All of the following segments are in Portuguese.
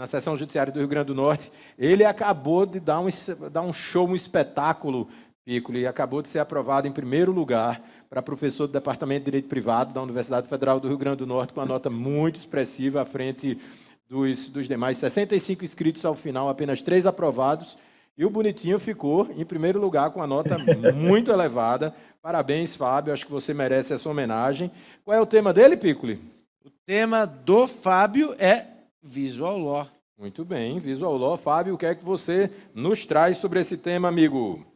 na Seção Judiciária do Rio Grande do Norte. Ele acabou de dar um show, um espetáculo, Piccoli, e acabou de ser aprovado em primeiro lugar para professor do Departamento de Direito Privado da Universidade Federal do Rio Grande do Norte, com uma nota muito expressiva à frente dos demais. 65 inscritos ao final, apenas 3 aprovados. E o Bonitinho ficou em primeiro lugar com uma nota muito elevada. Parabéns, Fábio. Acho que você merece essa homenagem. Qual é o tema dele, Piccoli? O tema do Fábio é Visual Law. Muito bem, Visual Law. Fábio, o que é que você nos traz sobre esse tema, amigo?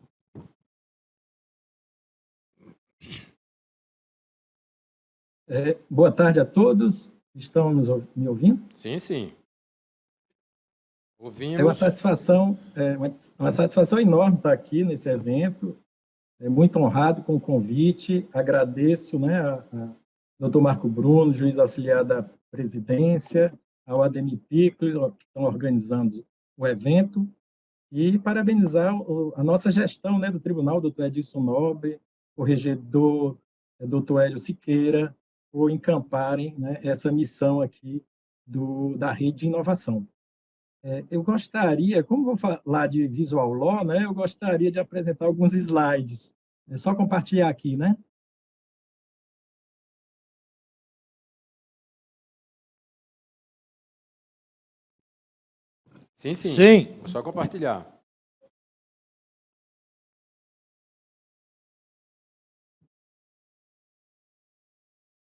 Boa tarde a todos. Estão me ouvindo? Sim, sim. Ouvimos. É uma satisfação enorme estar aqui nesse evento. Muito honrado com o convite. Agradeço, né, a doutor Marco Bruno, juiz auxiliar da presidência, ao Ademir Piccoli, que estão organizando o evento, e parabenizar a nossa gestão, né, do tribunal, doutor Edilson Nobre, o regedor, doutor Hélio Siqueira, por encamparem, né, essa missão aqui da rede de inovação. Eu gostaria, como vou falar de Visual Law, né, eu gostaria de apresentar alguns slides. É só compartilhar aqui, né? Sim, sim. Sim. Vou só compartilhar.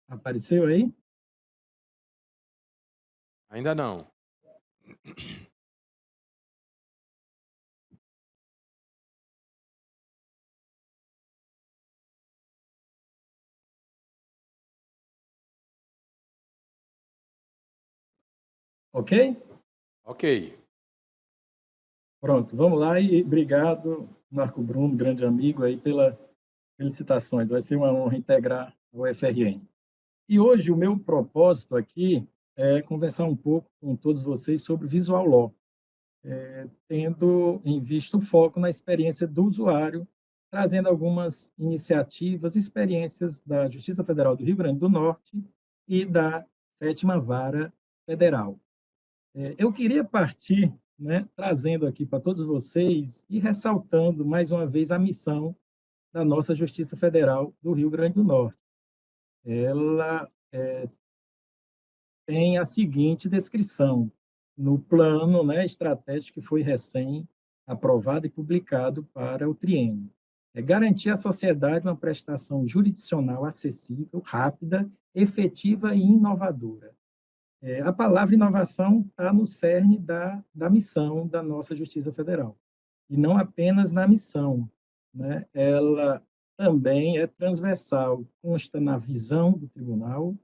Apareceu aí? Ainda não. Ok? Ok. Pronto, vamos lá e obrigado, Marco Bruno, grande amigo, aí pelas felicitações. Vai ser uma honra integrar o FRN. E hoje o meu propósito aqui é conversar um pouco com todos vocês sobre Visual Law, tendo em vista o foco na experiência do usuário, trazendo algumas iniciativas, experiências da Justiça Federal do Rio Grande do Norte e da 7ª Vara Federal. Eu queria partir, né, trazendo aqui para todos vocês e ressaltando mais uma vez a missão da nossa Justiça Federal do Rio Grande do Norte. Ela tem a seguinte descrição no plano, né, estratégico que foi recém-aprovado e publicado para o triênio. Garantir à sociedade uma prestação jurisdicional acessível, rápida, efetiva e inovadora. A palavra inovação está no cerne da missão da nossa Justiça Federal. E não apenas na missão, né? Ela também é transversal, consta na visão do tribunal,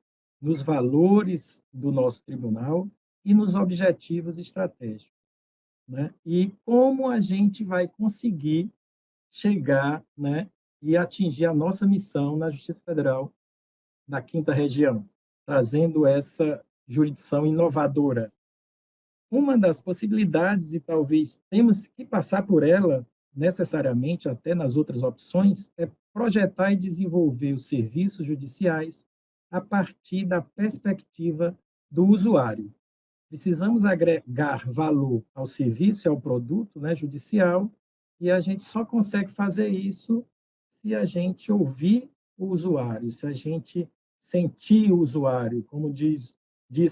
nos valores do nosso tribunal e nos objetivos estratégicos, né? E como a gente vai conseguir chegar, né, e atingir a nossa missão na Justiça Federal da 5ª Região, trazendo essa jurisdição inovadora. Uma das possibilidades, e talvez temos que passar por ela necessariamente, até nas outras opções, é projetar e desenvolver os serviços judiciais a partir da perspectiva do usuário. Precisamos agregar valor ao serviço e ao produto, né, judicial, e a gente só consegue fazer isso se a gente ouvir o usuário, se a gente sentir o usuário, como diz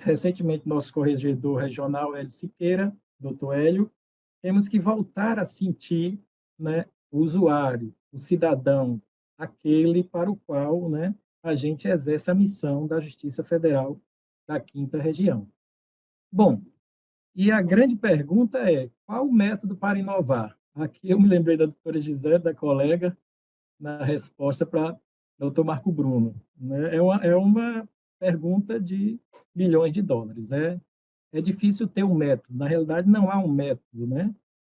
recentemente nosso corregedor regional, Hélio Siqueira, doutor Hélio, temos que voltar a sentir, né, o usuário, o cidadão, aquele para o qual, né, a gente exerce a missão da Justiça Federal da 5ª Região. Bom, e a grande pergunta é, qual o método para inovar? Aqui eu me lembrei da doutora Gisele, da colega, na resposta para o doutor Marco Bruno, né? É uma pergunta de milhões de dólares. É difícil ter um método. Na realidade, não há um método, né?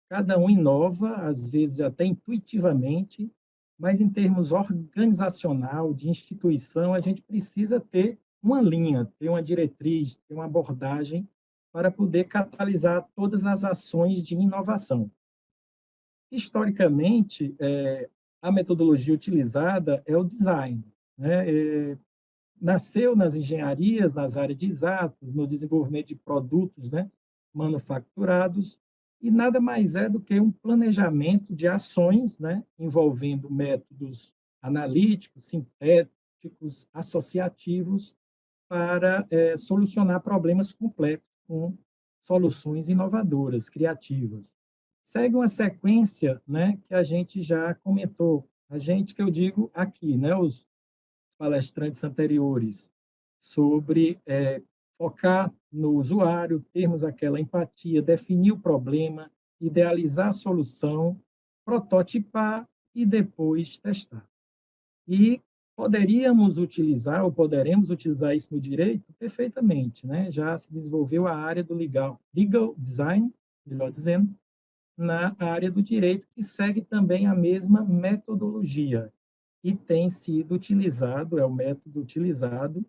Cada um inova, às vezes até intuitivamente, mas em termos organizacional, de instituição, a gente precisa ter uma linha, ter uma diretriz, ter uma abordagem para poder catalisar todas as ações de inovação. Historicamente, a metodologia utilizada é o design, né? Nasceu nas engenharias, nas áreas de exatas, no desenvolvimento de produtos, né, manufaturados, e nada mais é do que um planejamento de ações, né, envolvendo métodos analíticos, sintéticos, associativos, para solucionar problemas complexos com soluções inovadoras, criativas. Segue uma sequência, né, que a gente já comentou, a gente que eu digo aqui, né, os palestrantes anteriores, sobre focar no usuário, termos aquela empatia, definir o problema, idealizar a solução, prototipar e depois testar. E poderíamos utilizar, ou poderemos utilizar isso no direito perfeitamente, né? Já se desenvolveu a área do legal design, melhor dizendo, na área do direito, que segue também a mesma metodologia e tem sido utilizado, é o método utilizado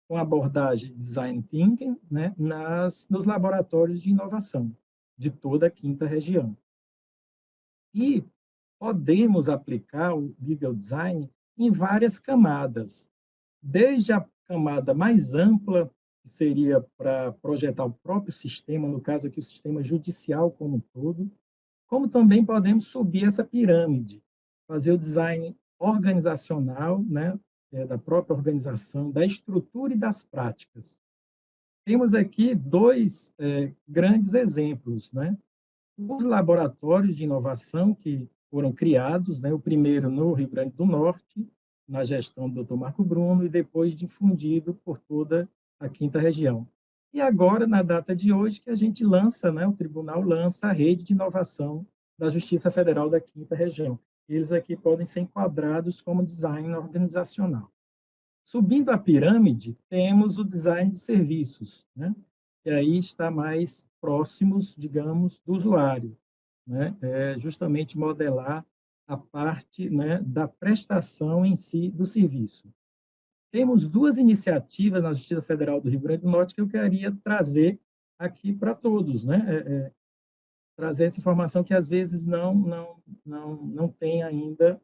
com abordagem design thinking, né, nos laboratórios de inovação de toda a quinta região. E podemos aplicar o legal design em várias camadas, desde a camada mais ampla, que seria para projetar o próprio sistema, no caso aqui o sistema judicial como um todo, como também podemos subir essa pirâmide, fazer o design organizacional, né, da própria organização, da estrutura e das práticas. Temos aqui dois grandes exemplos, né? Os laboratórios de inovação que foram criados, né, o primeiro no Rio Grande do Norte, na gestão do Dr. Marco Bruno, e depois difundido por toda a quinta região. E agora, na data de hoje, que a gente lança, né, o tribunal lança a rede de inovação da Justiça Federal da quinta região. Eles aqui podem ser enquadrados como design organizacional. Subindo a pirâmide, temos o design de serviços, né? Que aí está mais próximos, digamos, do usuário, né? É justamente modelar a parte, né, da prestação em si do serviço. Temos duas iniciativas na Justiça Federal do Rio Grande do Norte que eu queria trazer aqui para todos, né? Trazer essa informação que às vezes não tem ainda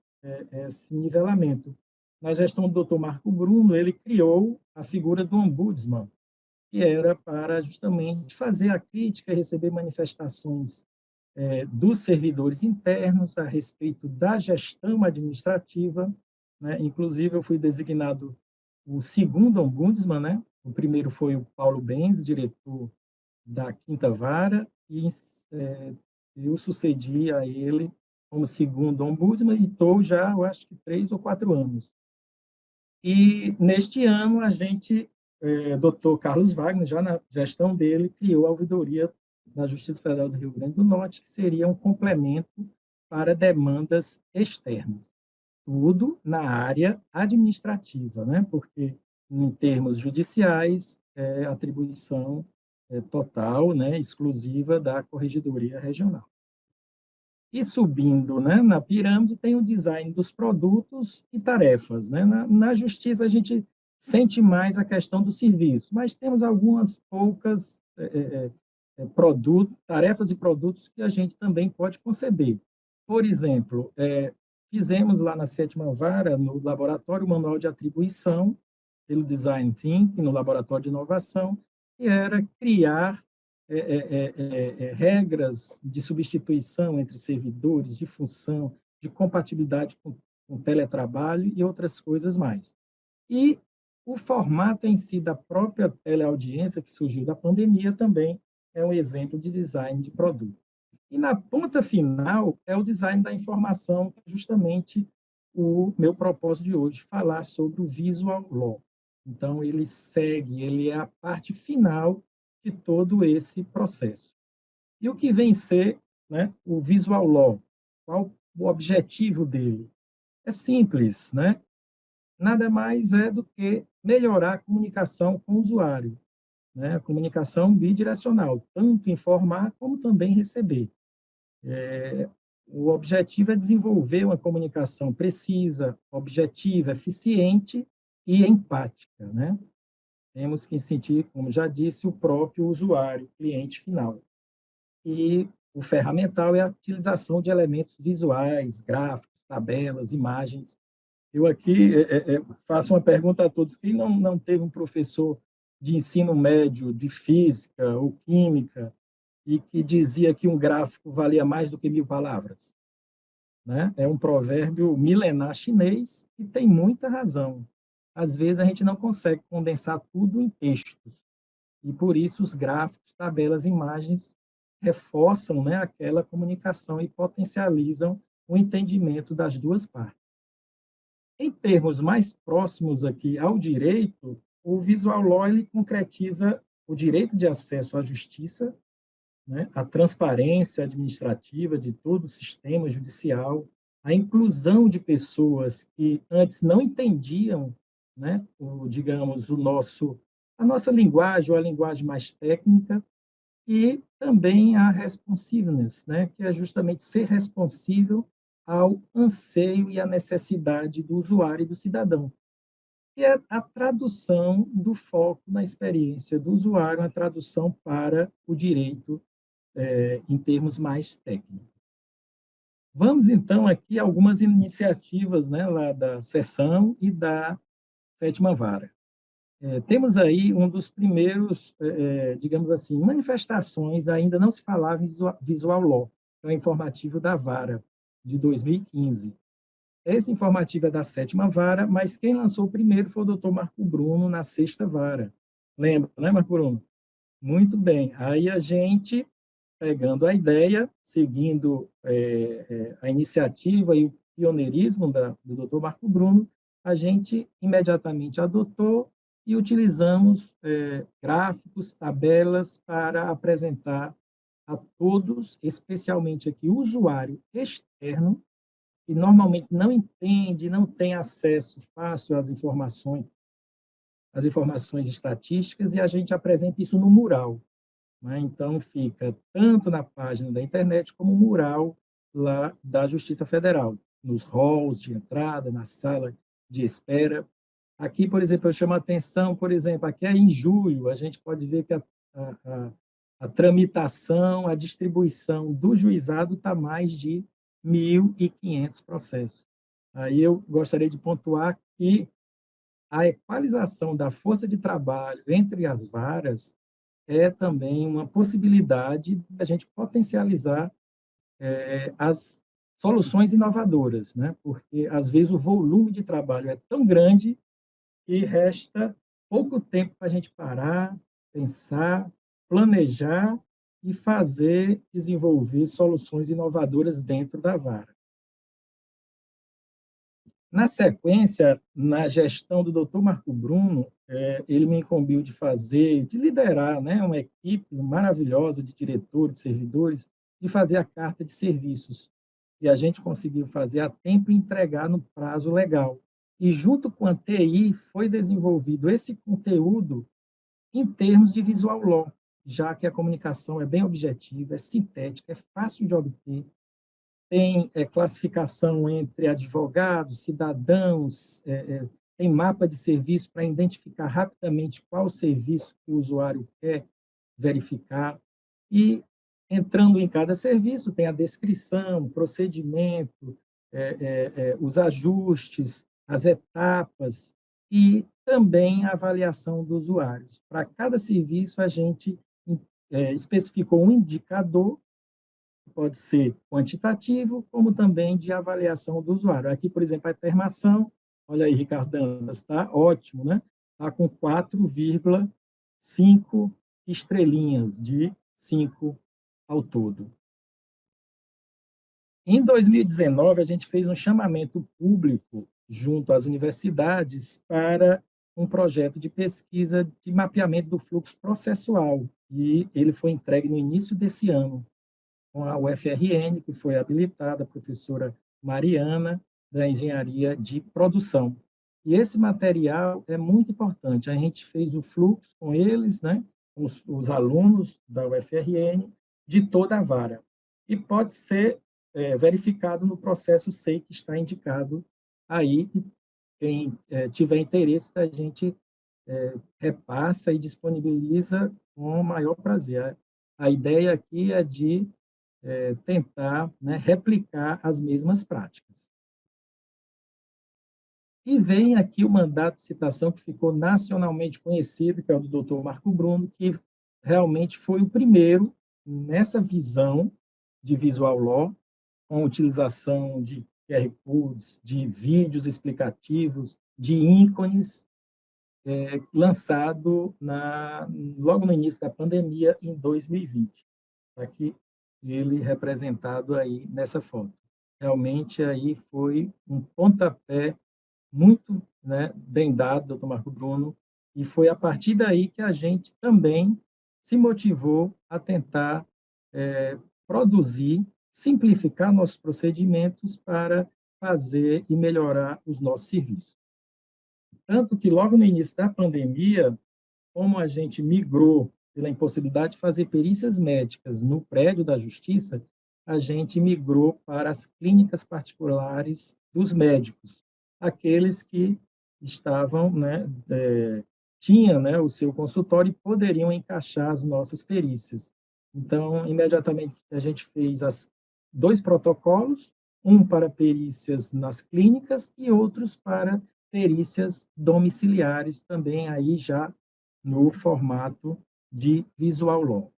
esse nivelamento. Na gestão do Dr. Marco Bruno, ele criou a figura do ombudsman, que era para justamente fazer a crítica e receber manifestações dos servidores internos a respeito da gestão administrativa, né? Inclusive, eu fui designado o segundo ombudsman, né? O primeiro foi o Paulo Benz, diretor da Quinta Vara, e eu sucedi a ele como segundo ombudsman e estou já, eu acho que 3 ou 4 anos. E neste ano a gente, Dr. Carlos Wagner, já na gestão dele, criou a ouvidoria da Justiça Federal do Rio Grande do Norte, que seria um complemento para demandas externas. Tudo na área administrativa, né? Porque em termos judiciais é atribuição total, né, exclusiva da Corregedoria Regional. E subindo, né, na pirâmide tem o design dos produtos e tarefas, né? Na justiça a gente sente mais a questão do serviço, mas temos algumas poucas tarefas e produtos que a gente também pode conceber. Por exemplo, fizemos lá na sétima vara, no laboratório, o manual de atribuição pelo Design Thinking, no laboratório de inovação, que era criar regras de substituição entre servidores, de função, de compatibilidade com teletrabalho e outras coisas mais. E o formato em si da própria teleaudiência, que surgiu da pandemia, também é um exemplo de design de produto. E na ponta final é o design da informação, que é justamente o meu propósito de hoje, falar sobre o Visual Law. Então, ele é a parte final de todo esse processo. E o que vem ser, né, o Visual Law? Qual o objetivo dele? É simples, né? Nada mais é do que melhorar a comunicação com o usuário, né? A comunicação bidirecional, tanto informar como também receber. O objetivo é desenvolver uma comunicação precisa, objetiva, eficiente e empática, né? Temos que sentir, como já disse, o próprio usuário, cliente final. E o ferramental é a utilização de elementos visuais, gráficos, tabelas, imagens. Eu aqui faço uma pergunta a todos: quem não teve um professor de ensino médio, de física ou química, e que dizia que um gráfico valia mais do que 1000 palavras, né? É um provérbio milenar chinês que tem muita razão. Às vezes a gente não consegue condensar tudo em textos, e por isso os gráficos, tabelas, imagens reforçam, né, aquela comunicação e potencializam o entendimento das duas partes. Em termos mais próximos aqui ao direito, o Visual Law ele concretiza o direito de acesso à justiça, né, a transparência administrativa de todo o sistema judicial, a inclusão de pessoas que antes não entendiam, né, digamos, a nossa linguagem, ou a linguagem mais técnica, e também a responsiveness, né, que é justamente ser responsível ao anseio e à necessidade do usuário e do cidadão. E a tradução do foco na experiência do usuário, a tradução para o direito em termos mais técnicos. Vamos, então, aqui a algumas iniciativas, né, lá da seção e da sétima vara. Temos aí um dos primeiros, digamos assim, manifestações, ainda não se falava em Visual Law, que é o informativo da vara, de 2015. Esse informativo é da sétima vara, mas quem lançou primeiro foi o doutor Marco Bruno, na sexta vara. Lembra, né, Marco Bruno? Muito bem. Aí a gente, pegando a ideia, seguindo a iniciativa e o pioneirismo do doutor Marco Bruno, a gente imediatamente adotou e utilizamos gráficos, tabelas para apresentar a todos, especialmente aqui o usuário externo, que normalmente não entende, não tem acesso fácil às informações estatísticas, e a gente apresenta isso no mural, né? Então, fica tanto na página da internet como o mural lá da Justiça Federal, nos halls de entrada, na sala de espera. Aqui, por exemplo, eu chamo a atenção, por exemplo, aqui é em julho, a gente pode ver que a tramitação, a distribuição do juizado está mais de 1.500 processos. Aí eu gostaria de pontuar que a equalização da força de trabalho entre as varas é também uma possibilidade da gente potencializar as soluções inovadoras, né? Porque, às vezes, o volume de trabalho é tão grande que resta pouco tempo para a gente parar, pensar, planejar e desenvolver soluções inovadoras dentro da vara. Na sequência, na gestão do Dr. Marco Bruno, ele me incumbiu de liderar, né, uma equipe maravilhosa de diretores, de servidores, de fazer a carta de serviços. E a gente conseguiu fazer a tempo e entregar no prazo legal. E, junto com a TI, foi desenvolvido esse conteúdo em termos de visual law, já que a comunicação é bem objetiva, é sintética, é fácil de obter, tem classificação entre advogados, cidadãos, tem mapa de serviço para identificar rapidamente qual serviço que o usuário quer verificar. E, entrando em cada serviço, tem a descrição, o procedimento, os ajustes, as etapas e também a avaliação dos usuários. Para cada serviço, a gente especificou um indicador, pode ser quantitativo, como também de avaliação do usuário. Aqui, por exemplo, a termação, olha aí, Ricardo Dantas, está ótimo, né? Está com 4,5 estrelinhas de 5 ao todo. Em 2019, a gente fez um chamamento público junto às universidades para um projeto de pesquisa de mapeamento do fluxo processual, e ele foi entregue no início desse ano, com a UFRN, que foi habilitada, a professora Mariana, da Engenharia de Produção. E esse material é muito importante. A gente fez o fluxo com eles, né, com os alunos da UFRN, de toda a vara. E pode ser verificado no processo SEI, que está indicado aí. Quem tiver interesse, a gente repassa e disponibiliza com o maior prazer. A ideia aqui é de tentar, né, replicar as mesmas práticas. E vem aqui o mandato de citação que ficou nacionalmente conhecido, que é o do Dr. Marco Bruno, que realmente foi o primeiro nessa visão de visual law, com a utilização de QR Codes, de vídeos explicativos, de ícones, lançado logo no início da pandemia, em 2020. Está aqui ele representado aí nessa foto. Realmente aí foi um pontapé muito, né, bem dado, doutor Marco Bruno, e foi a partir daí que a gente também se motivou a tentar produzir, simplificar nossos procedimentos para fazer e melhorar os nossos serviços. Tanto que logo no início da pandemia, como a gente migrou pela impossibilidade de fazer perícias médicas no prédio da Justiça, a gente migrou para as clínicas particulares dos médicos, aqueles que estavam, né, tinham, né, o seu consultório e poderiam encaixar as nossas perícias. Então, imediatamente a gente fez dois protocolos, um para perícias nas clínicas e outros para perícias domiciliares, também aí já no formato de visual law.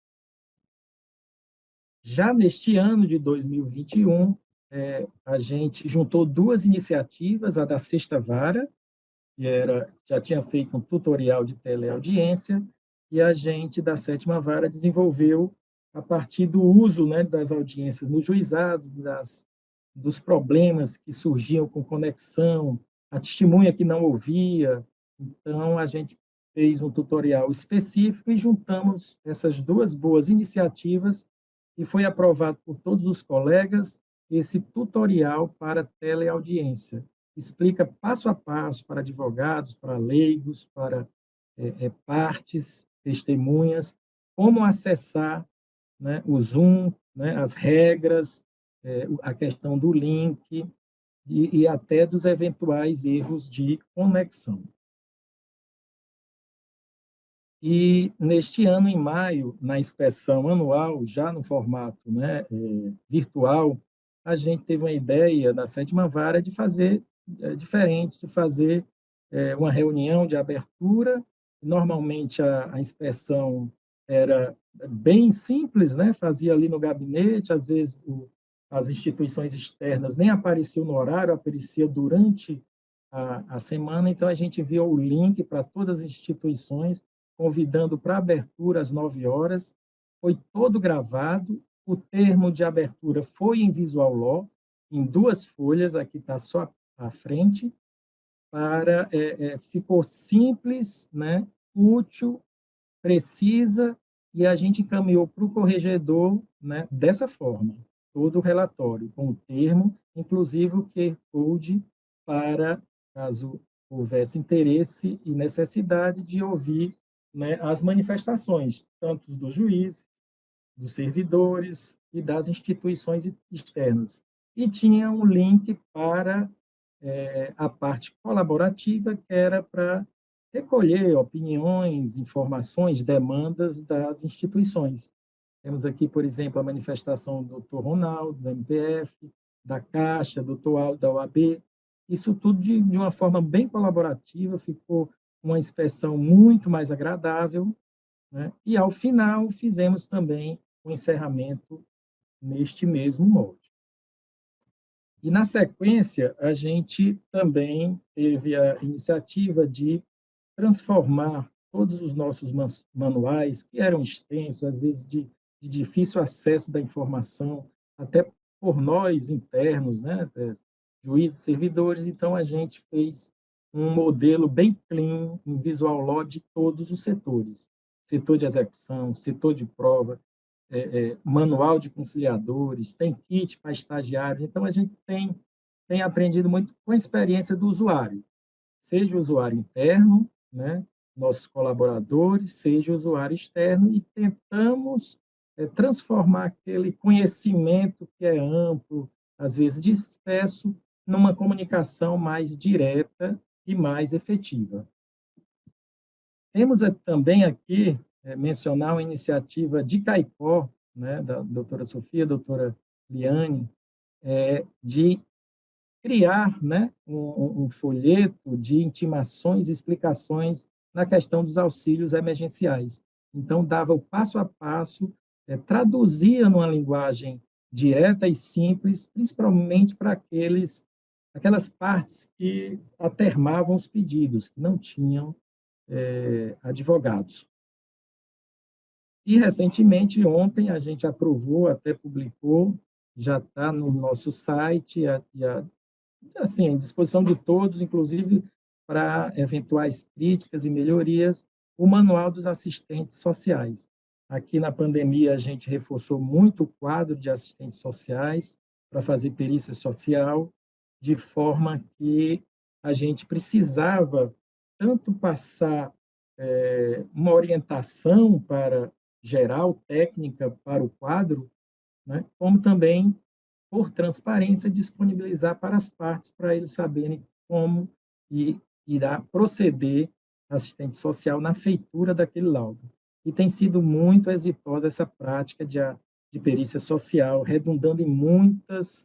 Já neste ano de 2021, a gente juntou duas iniciativas, a da Sexta Vara, que já tinha feito um tutorial de teleaudiência, e a gente, da Sétima Vara, desenvolveu, a partir do uso, né, das audiências no juizado, dos problemas que surgiam com conexão, a testemunha que não ouvia. Então, a gente fez um tutorial específico e juntamos essas duas boas iniciativas e foi aprovado por todos os colegas esse tutorial para teleaudiência. Explica passo a passo para advogados, para leigos, para partes, testemunhas, como acessar, né, o Zoom, né, as regras, a questão do link e até dos eventuais erros de conexão. E neste ano, em maio, na inspeção anual, já no formato, né, virtual, a gente teve uma ideia da Sétima Vara de fazer diferente, de fazer uma reunião de abertura. Normalmente a inspeção era bem simples, né? Fazia ali no gabinete, às vezes as instituições externas nem apareciam no horário, aparecia durante a semana, então a gente enviou o link para todas as instituições, convidando para abertura às 9 horas, foi todo gravado, o termo de abertura foi em visual law, em 2 folhas, aqui está só à frente, ficou simples, né, útil, precisa, e a gente encaminhou para o corregedor, né, dessa forma, todo o relatório, com o termo, inclusive o QR Code, para, caso houvesse interesse e necessidade de ouvir, né, as manifestações, tanto dos juízes, dos servidores e das instituições externas. E tinha um link para a parte colaborativa, que era para recolher opiniões, informações, demandas das instituições. Temos aqui, por exemplo, a manifestação do Dr. Ronaldo, do MPF, da Caixa, do Dr. Aldo, da OAB. Isso tudo de uma forma bem colaborativa, ficou uma inspeção muito mais agradável, né? E, ao final, fizemos também o encerramento neste mesmo molde. E, na sequência, a gente também teve a iniciativa de transformar todos os nossos manuais, que eram extensos, às vezes de difícil acesso da informação, até por nós internos, né, juízes, servidores. Então, a gente fez um modelo bem clean, em visual law, de todos os setores. Setor de execução, setor de prova, manual de conciliadores, tem kit para estagiários. Então, a gente tem aprendido muito com a experiência do usuário, seja o usuário interno, né, nossos colaboradores, seja o usuário externo, e tentamos transformar aquele conhecimento que é amplo, às vezes disperso, numa comunicação mais direta e mais efetiva. Temos também aqui mencionar uma iniciativa de Caicó, né, da doutora Sofia, doutora Liane, de criar, né, um folheto de intimações e explicações na questão dos auxílios emergenciais. Então, dava o passo a passo traduzia numa linguagem direta e simples, principalmente para aquelas partes que atermavam os pedidos, que não tinham advogados. E, recentemente, ontem, a gente aprovou, até publicou, já está no nosso site, assim, à disposição de todos, inclusive para eventuais críticas e melhorias, o Manual dos Assistentes Sociais. Aqui na pandemia, a gente reforçou muito o quadro de assistentes sociais para fazer perícia social, de forma que a gente precisava tanto passar uma orientação para geral, técnica para o quadro, né, como também, por transparência, disponibilizar para as partes, para eles saberem como irá proceder assistente social na feitura daquele laudo. E tem sido muito exitosa essa prática de perícia social, redundando em muitos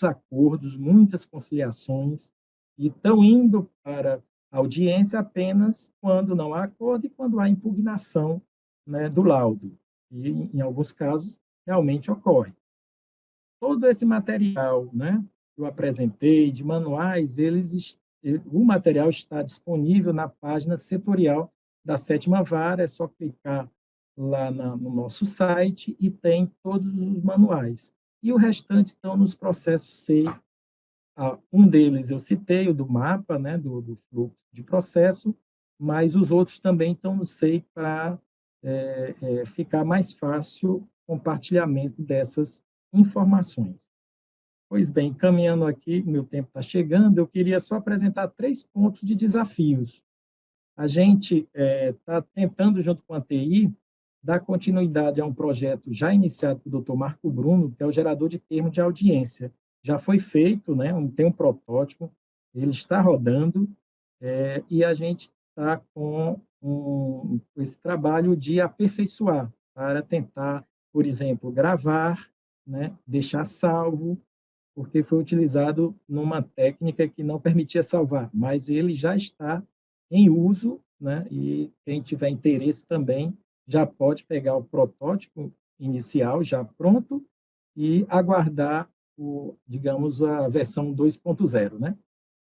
acordos, muitas conciliações, e estão indo para a audiência apenas quando não há acordo e quando há impugnação, né, do laudo. E, em alguns casos, realmente ocorre. Todo esse material, né, que eu apresentei, de manuais, o material está disponível na página setorial da 7ª Vara, é só clicar lá no nosso site e tem todos os manuais. E o restante estão nos processos SEI. Um deles eu citei, o do mapa, né, do fluxo de processo, mas os outros também estão no SEI para ficar mais fácil o compartilhamento dessas informações. Pois bem, caminhando aqui, meu tempo está chegando, eu queria só apresentar 3 pontos de desafios. A gente está tentando, junto com a TI, dar continuidade a um projeto já iniciado pelo Dr. Marco Bruno, que é o gerador de termo de audiência. Já foi feito, né, tem um protótipo, ele está rodando, e a gente está com esse trabalho de aperfeiçoar, para tentar, por exemplo, gravar, né, deixar salvo, porque foi utilizado numa técnica que não permitia salvar, mas ele já está em uso, né, e quem tiver interesse também já pode pegar o protótipo inicial já pronto e aguardar digamos, a versão 2.0, né?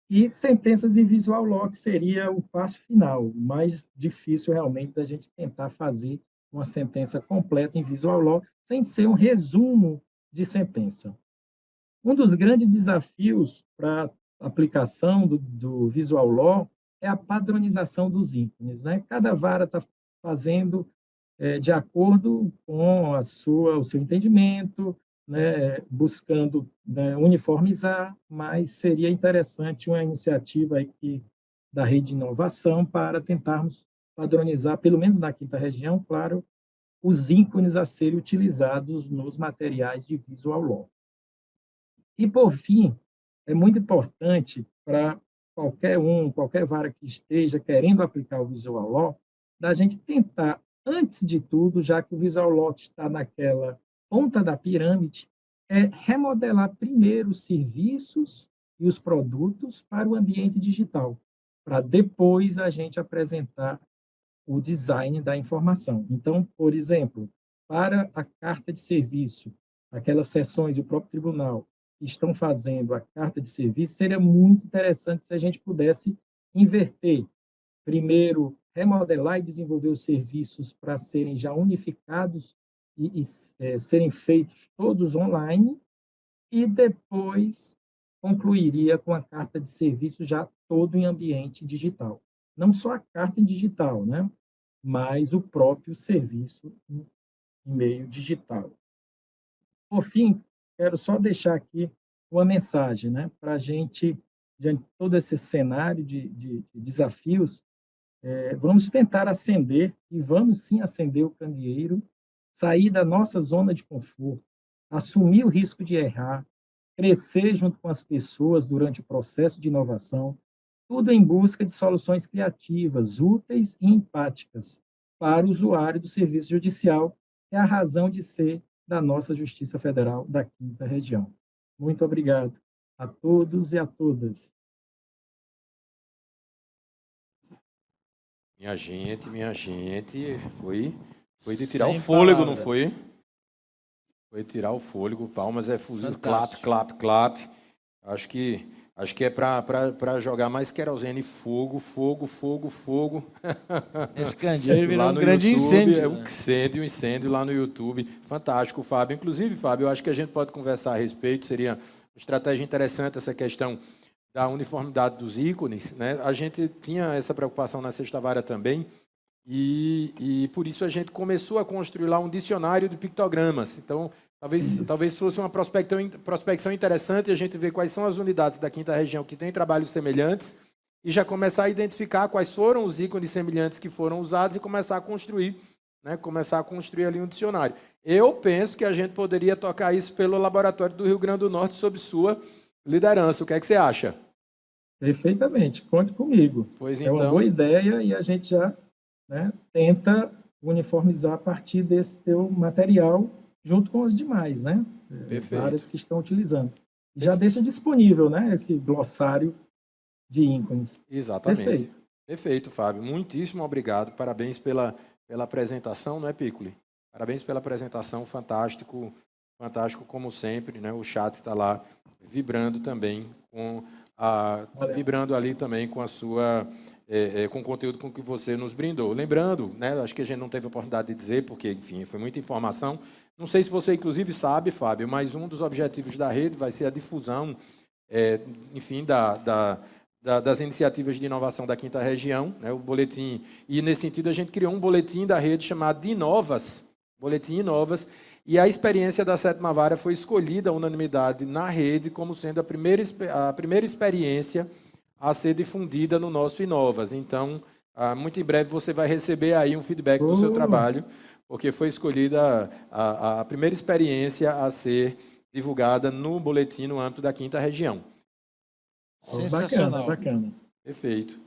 E sentenças em visual law, que seria o passo final, o mais difícil realmente da gente tentar fazer uma sentença completa em visual law, sem ser um resumo de sentença. Um dos grandes desafios para a aplicação do visual law é a padronização dos ícones, né? Cada vara está fazendo de acordo com o seu entendimento, né, buscando, né, uniformizar, mas seria interessante uma iniciativa aqui da Rede de Inovação para tentarmos padronizar, pelo menos na 5ª região, claro, os ícones a serem utilizados nos materiais de visual law. E, por fim, é muito importante para qualquer vara que esteja querendo aplicar o visual law, da gente tentar, antes de tudo, já que o visual law está naquela ponta da pirâmide, remodelar primeiro os serviços e os produtos para o ambiente digital, para depois a gente apresentar o design da informação. Então, por exemplo, para a carta de serviço, aquelas seções do próprio tribunal que estão fazendo a carta de serviço, seria muito interessante se a gente pudesse inverter. Primeiro, remodelar e desenvolver os serviços para serem já unificados e serem feitos todos online, e depois concluiria com a carta de serviço já todo em ambiente digital. Não só a carta em digital, né? Mas o próprio serviço em meio digital. Por fim, quero só deixar aqui uma mensagem, né? Para a gente, diante de todo esse cenário de desafios, vamos tentar acender, e vamos sim acender o candeeiro, sair da nossa zona de conforto, assumir o risco de errar, crescer junto com as pessoas durante o processo de inovação, tudo em busca de soluções criativas, úteis e empáticas para o usuário do serviço judicial, que é a razão de ser da nossa Justiça Federal da 5ª Região. Muito obrigado a todos e a todas. Minha gente, foi Foi de tirar Sem o fôlego, palavras. não foi? Foi tirar o fôlego, palmas é fuzil, clap, Fantástico. clap, clap. Acho que é para jogar mais querosene, fogo, fogo, fogo, fogo. Esse candeeiro virou Lá um no grande YouTube, incêndio. é Né? um incêndio lá no YouTube. Fantástico, Fábio. Inclusive, Fábio, eu acho que a gente pode conversar a respeito, seria uma estratégia interessante essa questão da uniformidade dos ícones, né? A gente tinha essa preocupação na Sexta Vara também, e por isso a gente começou a construir lá um dicionário de pictogramas. Então, talvez fosse uma prospecção interessante a gente ver quais são as unidades da quinta região que têm trabalhos semelhantes e já começar a identificar quais foram os ícones semelhantes que foram usados e começar a construir, né? Começar a construir ali um dicionário. Eu penso que a gente poderia tocar isso pelo Laboratório do Rio Grande do Norte sob sua liderança. O que é que você acha? Perfeitamente, conte comigo. Pois É uma então, boa ideia e a gente já, né, tenta uniformizar a partir desse teu material junto com os demais, né? Várias perfeito. que estão utilizando. E já deixa disponível, né, esse glossário de ícones. Exatamente. Perfeito. Perfeito, Fábio. Muitíssimo obrigado. Parabéns pela apresentação, não é, Piccoli? Parabéns pela apresentação, fantástico, fantástico como sempre, né? O chat está lá vibrando também vibrando ali também com a sua com o conteúdo com que você nos brindou. Lembrando, né? Acho que a gente não teve a oportunidade de dizer, porque, enfim, foi muita informação. Não sei se você, inclusive, sabe, Fábio, mas um dos objetivos da rede vai ser a difusão, enfim, das iniciativas de inovação da quinta região, né, o boletim, e nesse sentido a gente criou um boletim da rede chamado de Inovas, boletim Inovas, e a experiência da sétima vara foi escolhida à unanimidade na rede como sendo a primeira experiência a ser difundida no nosso Inovas. Então, muito em breve você vai receber aí um feedback do seu trabalho, porque foi escolhida a primeira experiência a ser divulgada no boletim no âmbito da quinta região. Sensacional. Bacana. Perfeito.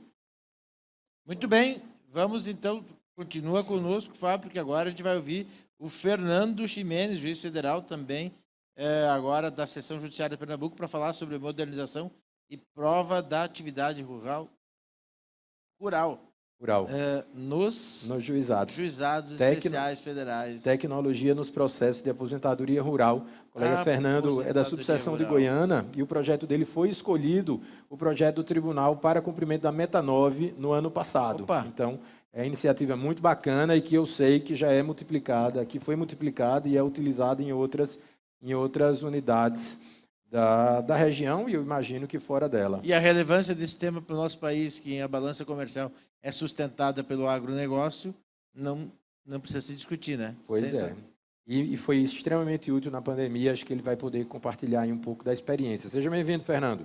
Muito bem, vamos então, continua conosco, Fábio, porque agora a gente vai ouvir o Fernando Ximenes, juiz federal também, agora da Seção Judiciária de Pernambuco, para falar sobre modernização e prova da atividade rural nos juizados. Especiais Federais. Tecnologia nos processos de aposentadoria rural. O colega Fernando é da subseção de Goiânia e o projeto dele foi escolhido, o projeto do tribunal para cumprimento da Meta 9 no ano passado. Opa. Então, é uma iniciativa muito bacana e que eu sei que já é multiplicada, que foi multiplicada e é utilizada em outras unidades da região e eu imagino que fora dela. E a relevância desse tema para o nosso país, que a balança comercial é sustentada pelo agronegócio, não precisa se discutir, né? Pois é. E foi extremamente útil na pandemia, acho que ele vai poder compartilhar aí um pouco da experiência. Seja bem-vindo, Fernando.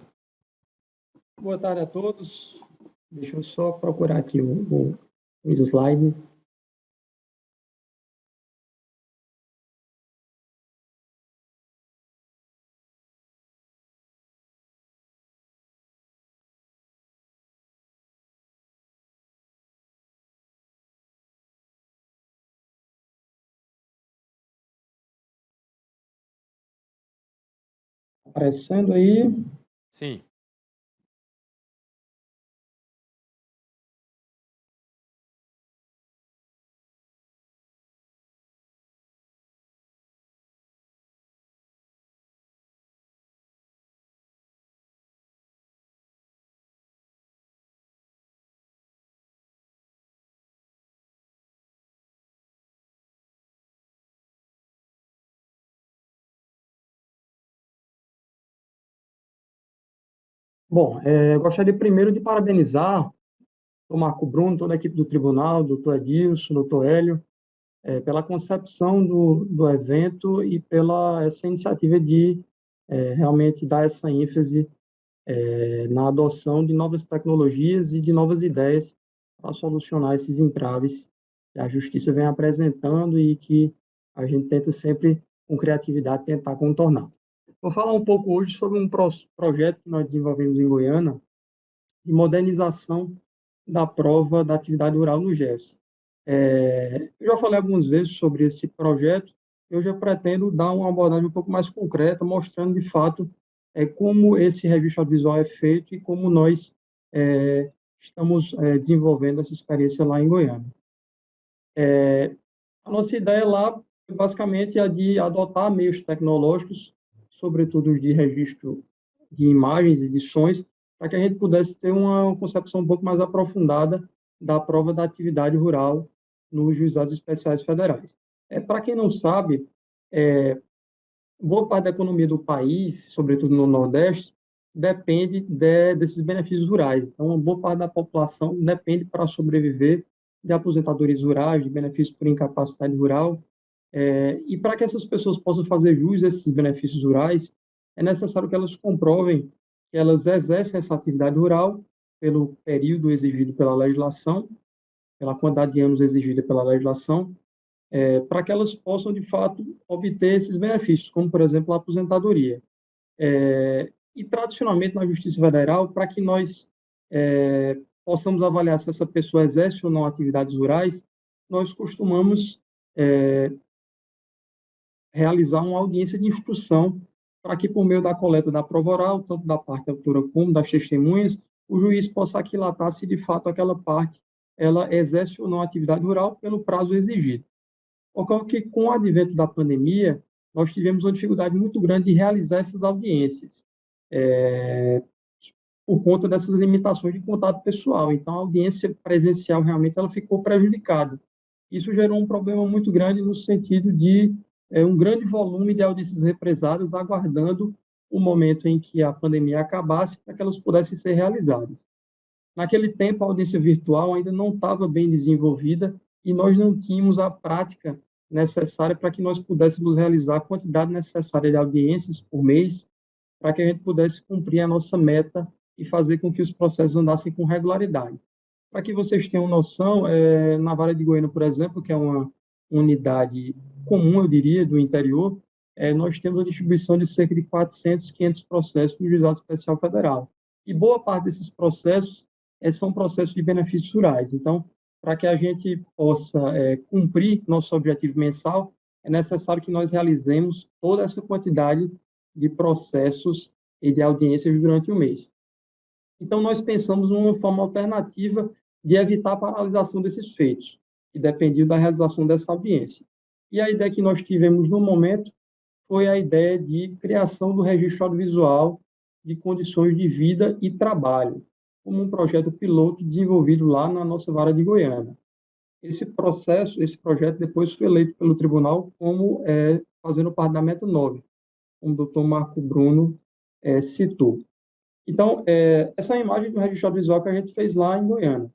Boa tarde a todos. Deixa eu só procurar aqui o slide. Aparecendo aí. Sim. Bom, gostaria primeiro de parabenizar o Marco Bruno, toda a equipe do tribunal, doutor Edilson, doutor Hélio, pela concepção do evento e pela essa iniciativa de realmente dar essa ênfase na adoção de novas tecnologias e de novas ideias para solucionar esses entraves que a justiça vem apresentando e que a gente tenta sempre, com criatividade, tentar contornar. Vou falar um pouco hoje sobre um projeto que nós desenvolvemos em Goiânia de modernização da prova da atividade rural no GEFS. Eu já falei algumas vezes sobre esse projeto, eu já pretendo dar uma abordagem um pouco mais concreta, mostrando, de fato, como esse registro audiovisual é feito e como nós estamos desenvolvendo essa experiência lá em Goiânia. A nossa ideia lá foi basicamente a de adotar meios tecnológicos, sobretudo os de registro de imagens e de sons, para que a gente pudesse ter uma concepção um pouco mais aprofundada da prova da atividade rural nos juizados especiais federais. Para quem não sabe, boa parte da economia do país, sobretudo no Nordeste, depende desses benefícios rurais. Então, uma boa parte da população depende para sobreviver de aposentadorias rurais, de benefícios por incapacidade rural. E para que essas pessoas possam fazer jus a esses benefícios rurais, é necessário que elas comprovem que elas exercem essa atividade rural pelo período exigido pela legislação, pela quantidade de anos exigida pela legislação, para que elas possam, de fato, obter esses benefícios, como, por exemplo, a aposentadoria. E, tradicionalmente, na Justiça Federal, para que nós possamos avaliar se essa pessoa exerce ou não atividades rurais, nós costumamos realizar uma audiência de instrução para que, por meio da coleta da prova oral, tanto da parte autora como das testemunhas, o juiz possa aquilatar se, de fato, aquela parte ela exerce ou não atividade rural pelo prazo exigido. Ocorre que, com o advento da pandemia, nós tivemos uma dificuldade muito grande de realizar essas audiências, por conta dessas limitações de contato pessoal. Então, a audiência presencial, realmente, ela ficou prejudicada. Isso gerou um problema muito grande no sentido de um grande volume de audiências represadas, aguardando o momento em que a pandemia acabasse, para que elas pudessem ser realizadas. Naquele tempo, a audiência virtual ainda não estava bem desenvolvida e nós não tínhamos a prática necessária para que nós pudéssemos realizar a quantidade necessária de audiências por mês, para que a gente pudesse cumprir a nossa meta e fazer com que os processos andassem com regularidade. Para que vocês tenham noção, na Vara de Goiânia, por exemplo, que é uma unidade comum, eu diria, do interior, nós temos a distribuição de cerca de 400, 500 processos no Juizado Especial Federal. E boa parte desses processos são processos de benefícios rurais. Então, para que a gente possa cumprir nosso objetivo mensal, é necessário que nós realizemos toda essa quantidade de processos e de audiências durante o mês. Então, nós pensamos numa forma alternativa de evitar a paralisação desses feitos, que dependia da realização dessa audiência. E a ideia que nós tivemos no momento foi a ideia de criação do registro audiovisual de condições de vida e trabalho, como um projeto piloto desenvolvido lá na nossa Vara de Goiânia. Esse projeto depois foi eleito pelo tribunal como fazendo parte da Meta 9, como o doutor Marco Bruno citou. Então, essa é a imagem do registro audiovisual que a gente fez lá em Goiânia.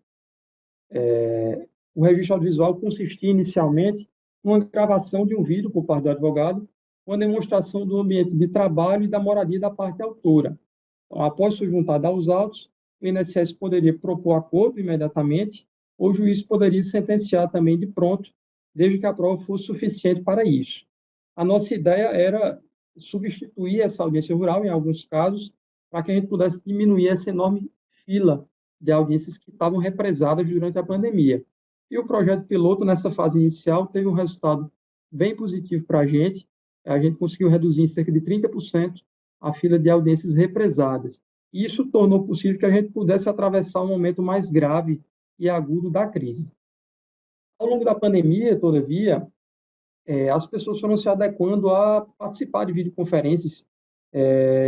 O registro audiovisual consistia inicialmente numa gravação de um vídeo por parte do advogado, uma demonstração do ambiente de trabalho e da moradia da parte autora. Então, após ser juntada aos autos, o INSS poderia propor acordo imediatamente, ou o juiz poderia sentenciar também de pronto, desde que a prova fosse suficiente para isso. A nossa ideia era substituir essa audiência rural, em alguns casos, para que a gente pudesse diminuir essa enorme fila de audiências que estavam represadas durante a pandemia. E o projeto piloto, nessa fase inicial, teve um resultado bem positivo para a gente conseguiu reduzir em cerca de 30% a fila de audiências represadas. E isso tornou possível que a gente pudesse atravessar um momento mais grave e agudo da crise. Ao longo da pandemia, todavia, as pessoas foram se adequando a participar de videoconferências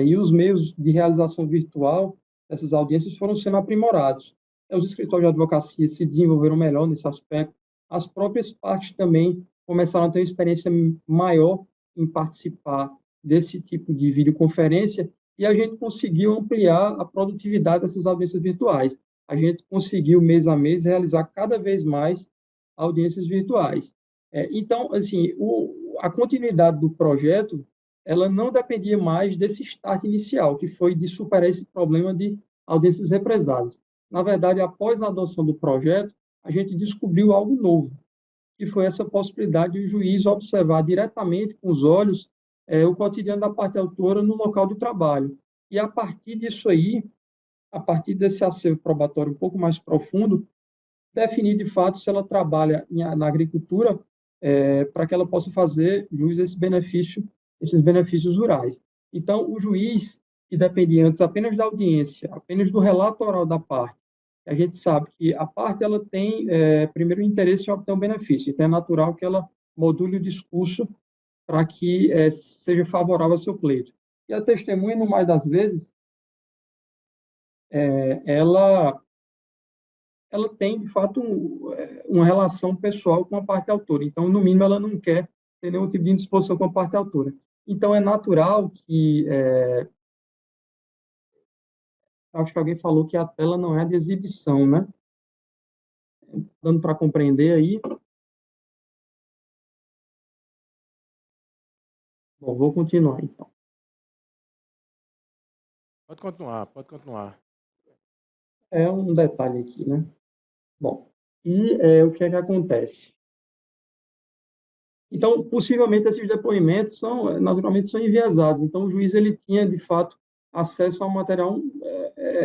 e os meios de realização virtual dessas audiências foram sendo aprimorados. Os escritórios de advocacia se desenvolveram melhor nesse aspecto, as próprias partes também começaram a ter uma experiência maior em participar desse tipo de videoconferência e a gente conseguiu ampliar a produtividade dessas audiências virtuais. A gente conseguiu, mês a mês, realizar cada vez mais audiências virtuais. Então, assim, a continuidade do projeto, ela não dependia mais desse start inicial, que foi de superar esse problema de audiências represadas. Na verdade, após a adoção do projeto, a gente descobriu algo novo, que foi essa possibilidade de o juiz observar diretamente com os olhos o cotidiano da parte autora no local de trabalho. E, a partir disso aí, a partir desse acervo probatório um pouco mais profundo, definir, de fato, se ela trabalha na agricultura para que ela possa fazer jus a esses benefícios rurais. Então, o juiz, que dependia antes apenas da audiência, apenas do relato oral da parte, A gente sabe que a parte ela tem, primeiro, o interesse em obter um benefício, então é natural que ela module o discurso para que seja favorável ao seu pleito. E a testemunha, no mais das vezes, ela tem, de fato, uma relação pessoal com a parte autora. Então, no mínimo, ela não quer ter nenhum tipo de indisposição com a parte autora. Então, é natural que... acho que alguém falou que a tela não é de exibição, né? Dando para compreender aí. Bom, vou continuar, então. Pode continuar, pode continuar. É um detalhe aqui, né? Bom, e o que é que acontece? Então, possivelmente, esses depoimentos naturalmente, são enviesados. Então, o juiz ele tinha, de fato, acesso a um material,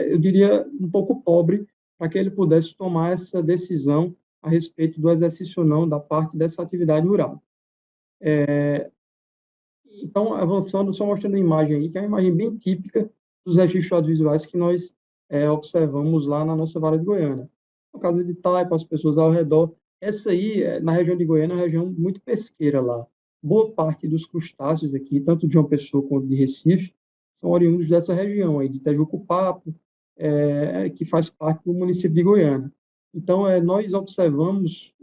eu diria, um pouco pobre, para que ele pudesse tomar essa decisão a respeito do exercício ou não da parte dessa atividade rural. Então, avançando, só mostrando a imagem aí, que é uma imagem bem típica dos registros audiovisuais que nós observamos lá na nossa vara de Goiânia. A casa de taipa, as pessoas ao redor. Essa aí, na região de Goiânia, é uma região muito pesqueira lá. Boa parte dos crustáceos aqui, tanto de João Pessoa quanto de Recife, são oriundos dessa região aí, de Itajucupapo, que faz parte do município de Goiânia. Então, nós observamos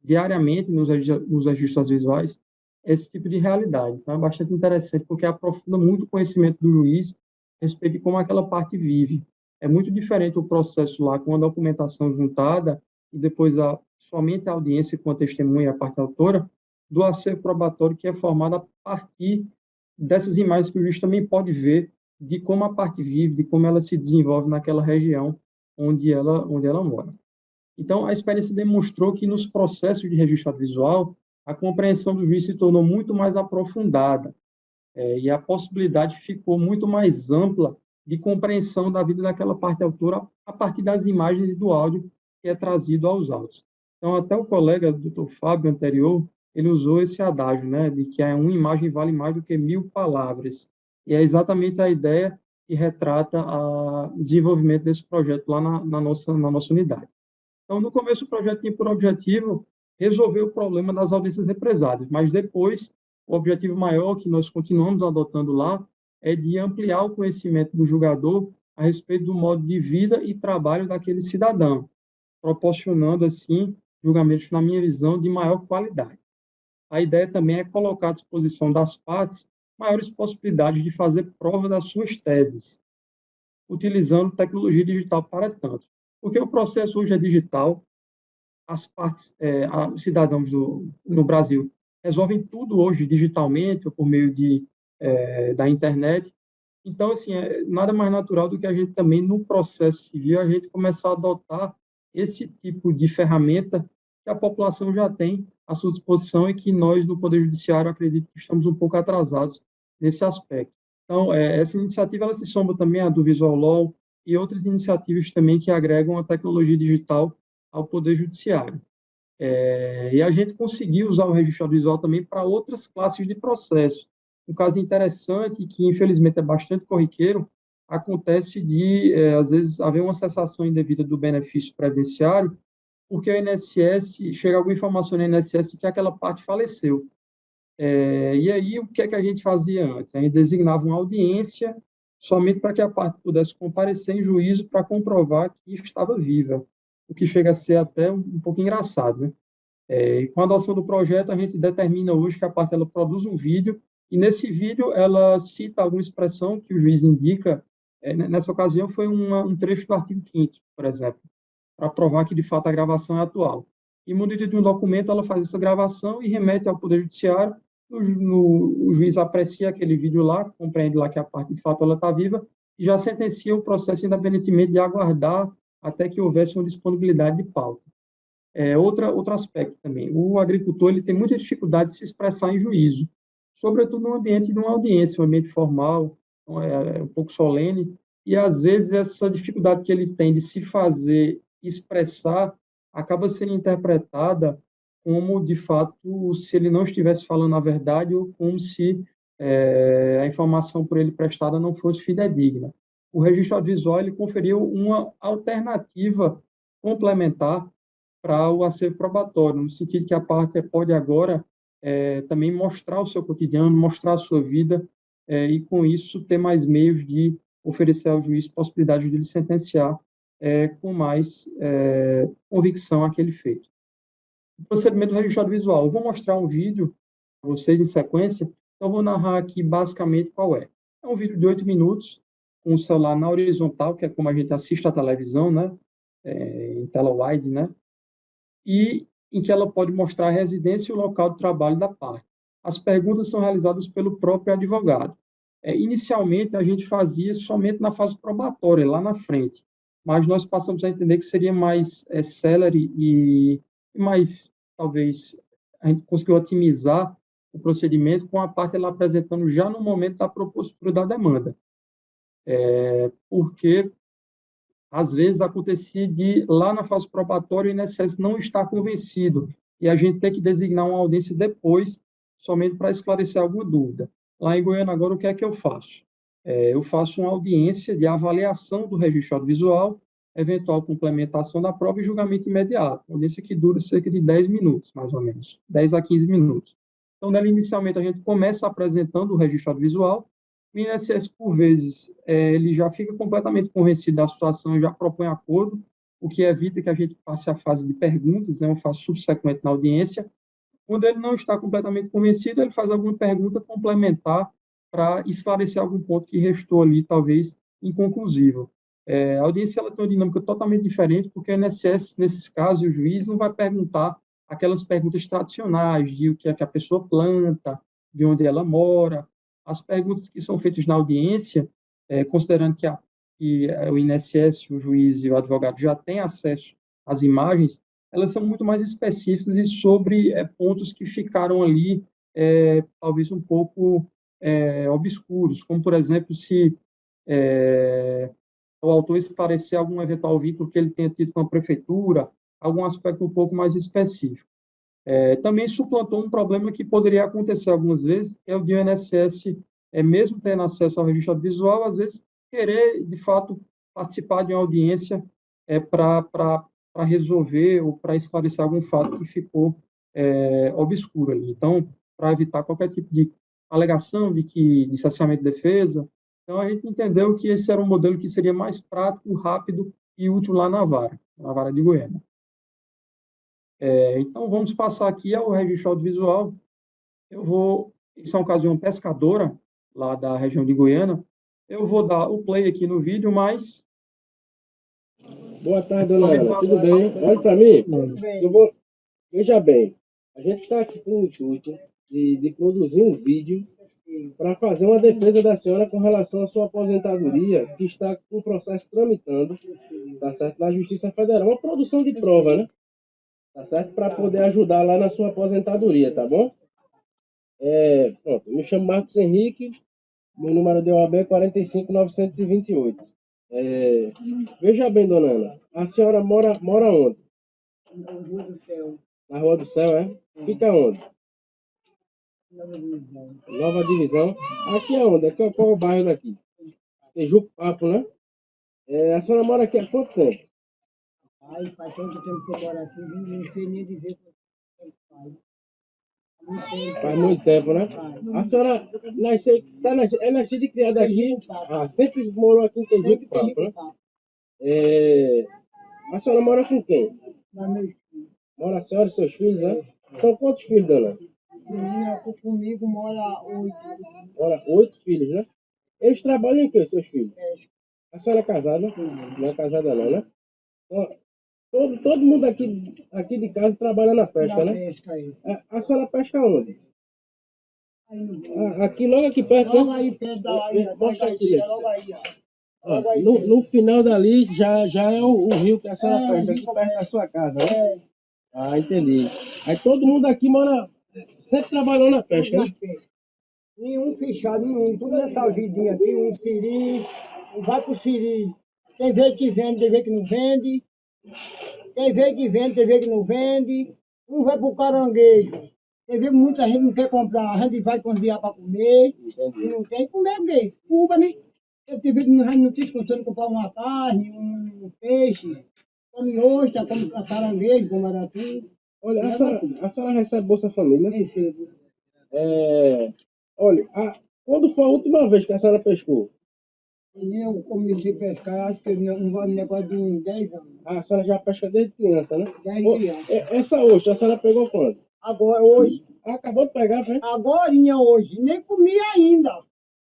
diariamente nos registros audiovisuais esse tipo de realidade. Então, é bastante interessante, porque aprofunda muito o conhecimento do juiz a respeito de como aquela parte vive. É muito diferente o processo lá com a documentação juntada e depois somente a audiência com a testemunha e a parte autora, do acervo probatório que é formado a partir dessas imagens que o juiz também pode ver de como a parte vive, de como ela se desenvolve naquela região onde ela mora. Então, a experiência demonstrou que nos processos de registro audiovisual, a compreensão do juiz se tornou muito mais aprofundada, e a possibilidade ficou muito mais ampla de compreensão da vida daquela parte autora a partir das imagens e do áudio que é trazido aos autos. Então, até o colega, o Dr. Fábio, anterior, ele usou esse adágio, né, de que uma imagem vale mais do que 1000 palavras. E é exatamente a ideia que retrata o desenvolvimento desse projeto lá na nossa unidade. Então, no começo, o projeto tinha por objetivo resolver o problema das audiências represadas, mas depois, o objetivo maior que nós continuamos adotando lá é de ampliar o conhecimento do julgador a respeito do modo de vida e trabalho daquele cidadão, proporcionando, assim, julgamentos, na minha visão, de maior qualidade. A ideia também é colocar à disposição das partes maiores possibilidades de fazer prova das suas teses, utilizando tecnologia digital para tanto. Porque o processo hoje é digital, as partes, os cidadãos no Brasil resolvem tudo hoje digitalmente ou por meio da internet. Então, assim, nada mais natural do que a gente também, no processo civil, a gente começar a adotar esse tipo de ferramenta que a população já tem à sua disposição e que nós, no Poder Judiciário, acredito que estamos um pouco atrasados nesse aspecto. Então, essa iniciativa ela se soma também à do Visual Law e outras iniciativas também que agregam a tecnologia digital ao Poder Judiciário. E a gente conseguiu usar o registro audiovisual também para outras classes de processo. Um caso interessante, que infelizmente é bastante corriqueiro, acontece de, às vezes, haver uma cessação indevida do benefício previdenciário, porque o INSS, chega alguma informação no INSS que aquela parte faleceu. E aí, o que é que a gente fazia antes? A gente designava uma audiência somente para que a parte pudesse comparecer em juízo para comprovar que estava viva, o que chega a ser até um pouco engraçado, né? E com a adoção do projeto, a gente determina hoje que a parte ela produz um vídeo, e nesse vídeo ela cita alguma expressão que o juiz indica. Nessa ocasião, foi um trecho do artigo 5º, por exemplo, para provar que, de fato, a gravação é atual. E, munido de um documento, ela faz essa gravação e remete ao Poder Judiciário. O juiz aprecia aquele vídeo lá, compreende lá que a parte, de fato, ela está viva, e já sentencia o processo independentemente de aguardar até que houvesse uma disponibilidade de pauta. Outro aspecto também, o agricultor ele tem muita dificuldade de se expressar em juízo, sobretudo no ambiente de uma audiência, um ambiente formal, um pouco solene, e às vezes essa dificuldade que ele tem de se fazer expressar acaba sendo interpretada como, de fato, se ele não estivesse falando a verdade ou como se a informação por ele prestada não fosse fidedigna. o registro audiovisual ele conferiu uma alternativa complementar para o acervo probatório, no sentido que a parte pode agora também mostrar o seu cotidiano, mostrar a sua vida, e com isso ter mais meios de oferecer ao juiz possibilidade de ele sentenciar com mais convicção aquele feito. O procedimento do registro audiovisual. Eu vou mostrar um vídeo para vocês em sequência, então vou narrar aqui basicamente qual é. É um vídeo de 8 minutos, com o celular na horizontal, que é como a gente assiste a televisão, né? Em tela wide, né? E em que ela pode mostrar a residência e o local de trabalho da parte. As perguntas são realizadas pelo próprio advogado. Inicialmente, a gente fazia somente na fase probatória, lá na frente, mas nós passamos a entender que seria mais célere e mais, talvez, a gente conseguiu otimizar o procedimento com a parte ela apresentando já no momento da propositura da demanda. Porque às vezes acontecia de, lá na fase probatória, o INSS não estar convencido e a gente ter que designar uma audiência depois, somente para esclarecer alguma dúvida. Lá em Goiânia, agora, o que é que eu faço? Eu faço uma audiência de avaliação do registro audiovisual, eventual complementação da prova e julgamento imediato. Uma audiência que dura cerca de 10 minutos, mais ou menos, 10 a 15 minutos. Então, nela, inicialmente, a gente começa apresentando o registro audiovisual. O INSS, por vezes, ele já fica completamente convencido da situação e já propõe acordo, o que evita que a gente passe a fase de perguntas, né, uma fase subsequente na audiência. Quando ele não está completamente convencido, ele faz alguma pergunta complementar para esclarecer algum ponto que restou ali, talvez, inconclusivo. A audiência ela tem uma dinâmica totalmente diferente, porque o INSS, nesses casos, o juiz não vai perguntar aquelas perguntas tradicionais de o que é que a pessoa planta, de onde ela mora. As perguntas que são feitas na audiência, considerando que o INSS, o juiz e o advogado já têm acesso às imagens, elas são muito mais específicas e sobre pontos que ficaram ali, talvez um pouco obscuros, como, por exemplo, se o autor esclarecer algum eventual vínculo que ele tenha tido com a prefeitura, algum aspecto um pouco mais específico. Também suplantou um problema que poderia acontecer algumas vezes, que é o de o INSS, mesmo tendo acesso ao registro audiovisual, às vezes querer, de fato, participar de uma audiência para resolver ou para esclarecer algum fato que ficou obscuro ali. Então, para evitar qualquer tipo de alegação de saciamento de defesa, então a gente entendeu que esse era um modelo que seria mais prático, rápido e útil lá na vara de Goiânia. Então, vamos passar aqui ao registro audiovisual. Isso é um caso de uma pescadora, lá da região de Goiânia. Eu vou dar o play aqui no vídeo, mas... Boa tarde, dona Ana. Tudo bem? Olha para mim. Tudo bem. Veja bem, a gente está aqui com o intuito de produzir um vídeo para fazer uma defesa da senhora com relação à sua aposentadoria, que está com o processo tramitando, tá certo? Na Justiça Federal. Uma produção de prova, né? Tá certo? Para poder ajudar lá na sua aposentadoria, tá bom? Pronto, eu me chamo Marcos Henrique, meu número de OAB é 45928. Veja bem, dona Ana, a senhora mora onde? Na Rua do Céu. Na Rua do Céu, é? Fica onde? Nova Divisão. Nova Divisão. Aqui é onde? Qual é o bairro daqui? Tejuco Papo, né? A senhora mora aqui há quanto tempo? Ai, faz tanto tempo que eu moro aqui, não sei nem dizer quanto tempo faz. Faz muito tempo, né? A senhora é nascida e criada aqui? Sempre morou aqui em Tejuco Papo, né? A senhora mora com quem? Mora a senhora e seus filhos, né? São quantos filhos, dona? Comigo mora 8. Mora 8 filhos, né? Eles trabalham em quê, seus filhos? A senhora é casada? Não é casada não, né? Então, todo mundo aqui de casa trabalha na pesca, né? A senhora pesca onde? Aqui, logo aqui perto, Logo né? aí perto da Bahia. Mostra aqui. Logo aí, ó. No final dali já é o rio que a senhora pesca, aqui perto da sua casa, né? Entendi. Aí todo mundo aqui sempre trabalhou na pesca, né? Nenhum fechado, nenhum. Tudo nessa vidinha aqui, um siri, vai pro siri. Tem vez que vende, tem vez que não vende. Tem vez que vende, tem vez que não vende. Um vai pro caranguejo. Tem vez que muita gente não quer comprar, a gente vai convidar para comer. Entendi. E não tem comer o quê? Cuba, né? Eu tive que não tinha condição de comprar uma carne, um peixe, come ostra, come caranguejo, come aratu. Olha, a senhora recebe Bolsa Família? Recebo. Olha, quando foi a última vez que a senhora pescou? E eu comecei a pescar, acho que um negócio de uns 10 anos. A senhora já pesca desde criança, né? Desde criança. Essa ostra, a senhora pegou quando? Agora, hoje, Acabou de pegar, foi? agorinha hoje, nem comi ainda.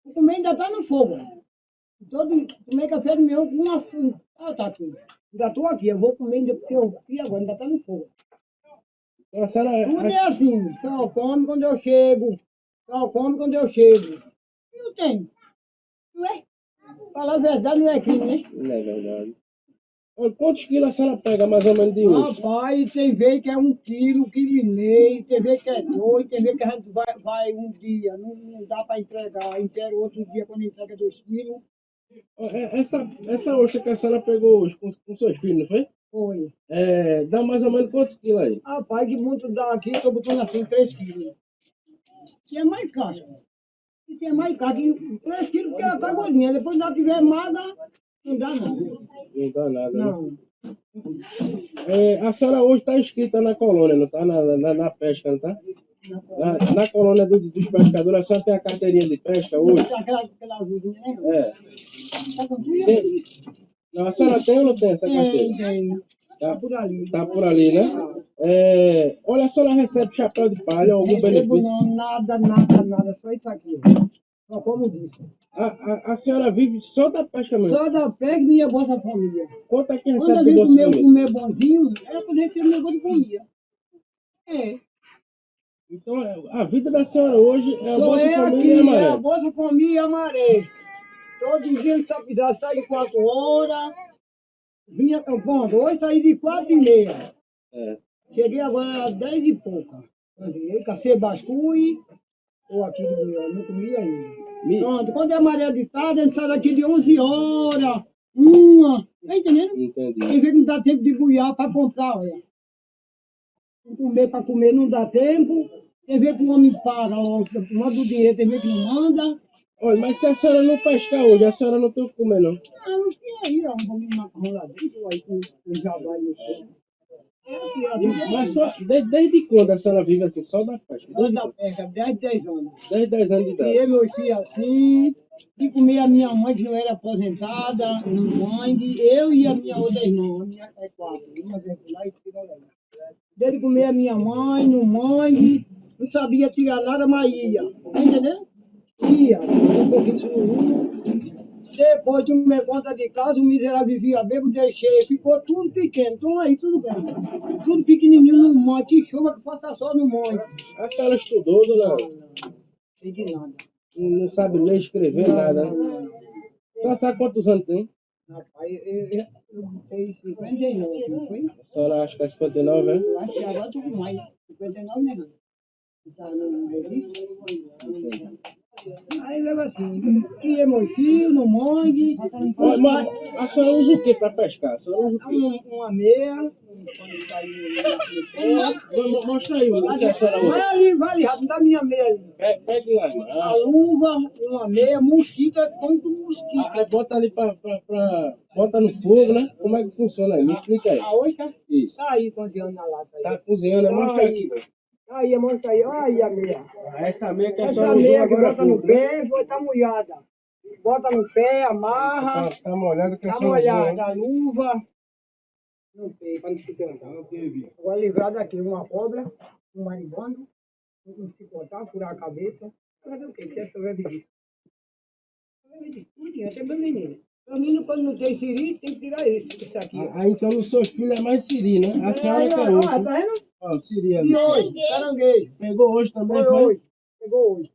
O comer ainda está no fogo. Tomei café do meu com uma fruta. Ah, tá aqui. Ainda estou aqui, eu vou comer ainda porque eu fui agora, ainda está no fogo. Então, a senhora... Tudo é assim, só come quando eu chego. Só come quando eu chego. Não tem. Não é? Falar a verdade não é crime, né? Não é verdade. Olha, quantos quilos a senhora pega mais ou menos de osso? Rapaz, tem vez que é 1 quilo e meio, tem vez que é 2, tem vez que a gente vai um dia, não dá para entregar, entrega outro dia quando entrega 2 quilos. Essa ostra que a senhora pegou hoje com seus filhos, não foi? Foi. Dá mais ou menos quantos quilos aí? Rapaz, que muito dá aqui, estou botando assim 3 quilos. Isso é mais caro. Isso é mais caro que 3 quilos, porque ela tá gordinha. Depois se ela tiver magra, não dá não. Não dá nada, né? Não. A senhora hoje está inscrita na colônia, não está? Na pesca, não está? Na colônia dos pescadores, a senhora tem a carteirinha de pesca hoje? Aquela azulzinha, né? Tá com tudo? Tem. Não, a senhora tem ou não tem essa carteira? Tem. Tá por ali. Tá por ali, né? Olha, a senhora recebe chapéu de palha, algum Recebo benefício? não, nada. Só isso aqui. Ó. Só como disse. A senhora vive só da pesca mesmo? Só da pesca e minha Bolsa Família. Quanto é que Quando eu recebe do vim Bolsa Família? comer bonzinho, era para receber meu Bolsa Família. É. Então, a vida da senhora hoje é a Só Bolsa é Família aqui, e a é maré. a Bolsa Família e a maré. Todo dia ele sabe sai de 4 horas. Pronto, hoje saí de 4h30. Cheguei agora às 10 e pouca. Cacei bascui, ou aqui de manhã, não comi ainda. Pronto, quando é maré de tarde, a gente sai daqui de 11 horas, 1. Tá entendendo? Entendi. Tem vezes que não dá tempo de buiar para comprar, olha. Para comer não dá tempo. Tem vezes que o homem paga, ó, manda o dinheiro, tem vezes que não manda. Olha, mas se a senhora não pescar hoje, a senhora não tem o que comer, não? Não tinha aí, ó, um pouquinho de macarrão lá dentro, aí com jabá no chão. Mas só, desde quando a senhora vive assim, só da pesca? Desde da pesca, 10 anos. Desde 10 anos de idade. Criei meus filhos assim, e comi a minha mãe, que não era aposentada, no mangue, eu e a minha outra irmã, a minha é 4, uma vez lá e fica lá. Desde comer a minha mãe, no mangue, não sabia tirar nada, mas ia. Tá entendendo? Ia, um pouquinho de sururu. Depois de uma conta de casa, o miserável vivia bebo, deixei, ficou tudo pequeno. Então aí, tudo bem. Tudo pequenininho no monte, que chuva que faça só no monte. A senhora estudou, dona? Não sei de nada. Não sabe ler, escrever, nada. Não. Só sabe quantos anos tem? Rapaz, eu tenho 59, não foi? A senhora acha que é 59, é? Eu acho que agora estou com mais. 59 mesmo. Está no registro. Aí leva assim, criei meu filho no mangue, Mas a senhora usa o que para pescar? A senhora usa o quê? uma meia, Mostra aí o que a senhora usa. vai ali, rápido, dá minha meia ali. Pegue lá, irmã. A luva, uma meia, mosquito, é tanto mosquito. Aí bota ali bota no fogo, né? Como é que funciona aí? Me explica aí. A ostra Isso. tá aí cozinhando na lata. Aí. Tá cozinhando, mostra aqui. Aí, mostra aí, olha aí a meia. Essa meia que a Essa senhora usou meia que agora bota no pouco, né? pé, foi tá molhada. Bota no pé, amarra. Tá molhada que a Tá senhora usou, molhada, né? a luva. Não tem, para não se cortar. Agora livrado aqui, uma cobra, um maribondo, não se cortar, furar a cabeça. Fazer o quê? Quer sobreviver disso? Sobreviver tudo, até meu menino. Meu menino, quando não tem siri, tem que tirar esse aqui. Aí então os seus filhos é mais siri, né? A senhora que é hoje. Tá vendo? Ó, siri ali. E hoje, caranguejo. Pegou hoje também, Foi foi? hoje. Pegou hoje.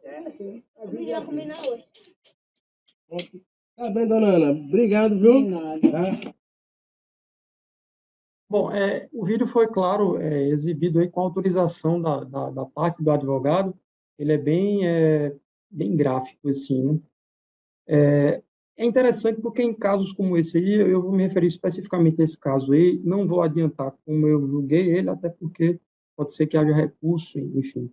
É assim, a vida é assim. Tá bem, dona Ana. Obrigado, viu? De nada. Tá? Bom, o vídeo foi, claro, exibido aí com autorização da parte do advogado. Ele é bem gráfico, assim, né? É interessante porque em casos como esse aí, eu vou me referir especificamente a esse caso aí, não vou adiantar como eu julguei ele, até porque pode ser que haja recurso, enfim.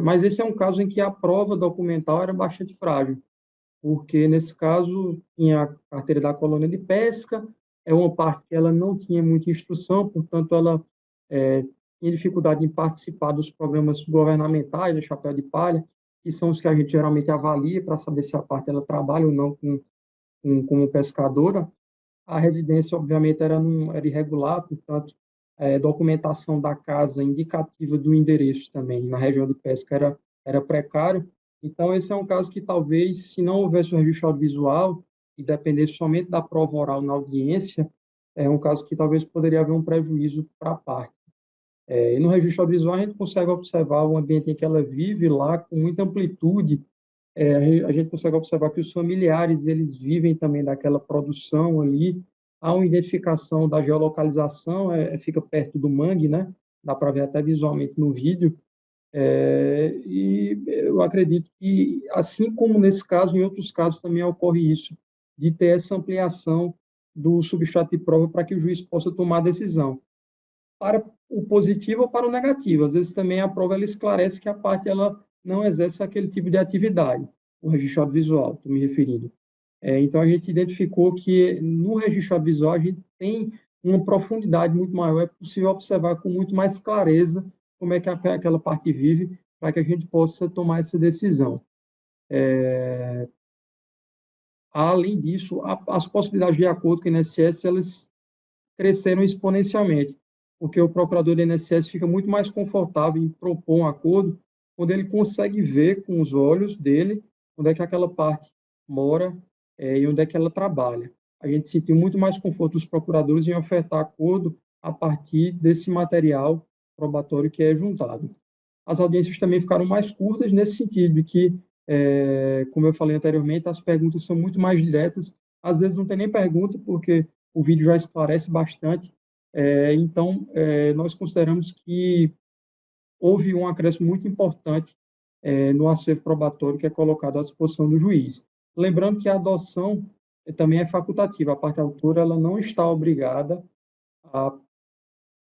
Mas esse é um caso em que a prova documental era bastante frágil, porque nesse caso tinha a carteira da colônia de pesca, é uma parte que ela não tinha muita instrução, portanto ela tinha dificuldade em participar dos programas governamentais, do chapéu de palha, que são os que a gente geralmente avalia para saber se a parte ela trabalha ou não como pescadora. A residência, obviamente, era irregular, portanto, documentação da casa indicativa do endereço também na região de pesca era precário. Então, esse é um caso que talvez, se não houvesse o registro audiovisual e dependesse somente da prova oral na audiência, é um caso que talvez poderia haver um prejuízo para a parte. E no registro audiovisual a gente consegue observar o ambiente em que ela vive lá com muita amplitude. A gente consegue observar que os familiares eles vivem também daquela produção ali. Há uma identificação da geolocalização, fica perto do mangue, né? Dá para ver até visualmente no vídeo. E eu acredito que, assim como nesse caso, em outros casos também ocorre isso, de ter essa ampliação do substrato de prova para que o juiz possa tomar a decisão, para o positivo ou para o negativo. Às vezes também a prova ela esclarece que a parte ela não exerce aquele tipo de atividade, o registro audiovisual, estou me referindo. Então, a gente identificou que no registro audiovisual a gente tem uma profundidade muito maior, é possível observar com muito mais clareza como é que aquela parte vive, para que a gente possa tomar essa decisão. Além disso, as possibilidades de acordo com o INSS, elas cresceram exponencialmente, porque o procurador do INSS fica muito mais confortável em propor um acordo quando ele consegue ver com os olhos dele onde é que aquela parte mora e onde é que ela trabalha. A gente sentiu muito mais conforto dos procuradores em ofertar acordo a partir desse material probatório que é juntado. As audiências também ficaram mais curtas nesse sentido, de que, como eu falei anteriormente, as perguntas são muito mais diretas, às vezes não tem nem pergunta, porque o vídeo já esclarece bastante. Então, nós consideramos que houve um acréscimo muito importante no acervo probatório que é colocado à disposição do juiz. Lembrando que a adoção também é facultativa, a parte autora ela não está obrigada a,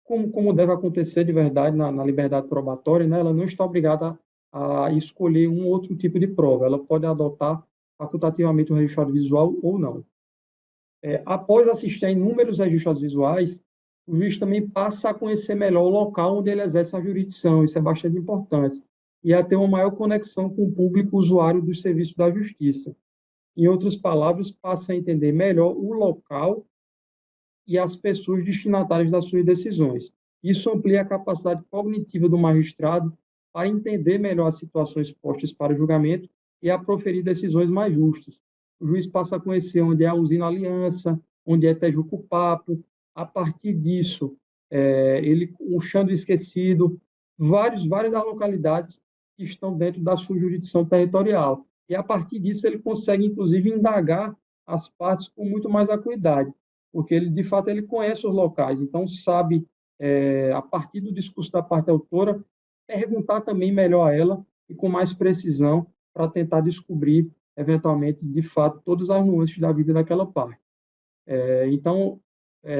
como deve acontecer de verdade na liberdade probatória, né, ela não está obrigada a escolher um outro tipo de prova, ela pode adotar facultativamente o registro audiovisual ou não. Após assistir a inúmeros registros visuais, o juiz também passa a conhecer melhor o local onde ele exerce a jurisdição, isso é bastante importante, e a ter uma maior conexão com o público usuário dos serviços da justiça. Em outras palavras, passa a entender melhor o local e as pessoas destinatárias das suas decisões. Isso amplia a capacidade cognitiva do magistrado para entender melhor as situações postas para o julgamento e a proferir decisões mais justas. O juiz passa a conhecer onde é a usina Aliança, onde é Tejuco-Papo. A partir disso, o Chão do Esquecido, várias das localidades que estão dentro da sua jurisdição territorial. E, a partir disso, ele consegue, inclusive, indagar as partes com muito mais acuidade, porque, ele, de fato, ele conhece os locais, então sabe, a partir do discurso da parte autora, perguntar também melhor a ela e com mais precisão para tentar descobrir, eventualmente, de fato, todas as nuances da vida daquela parte. Então,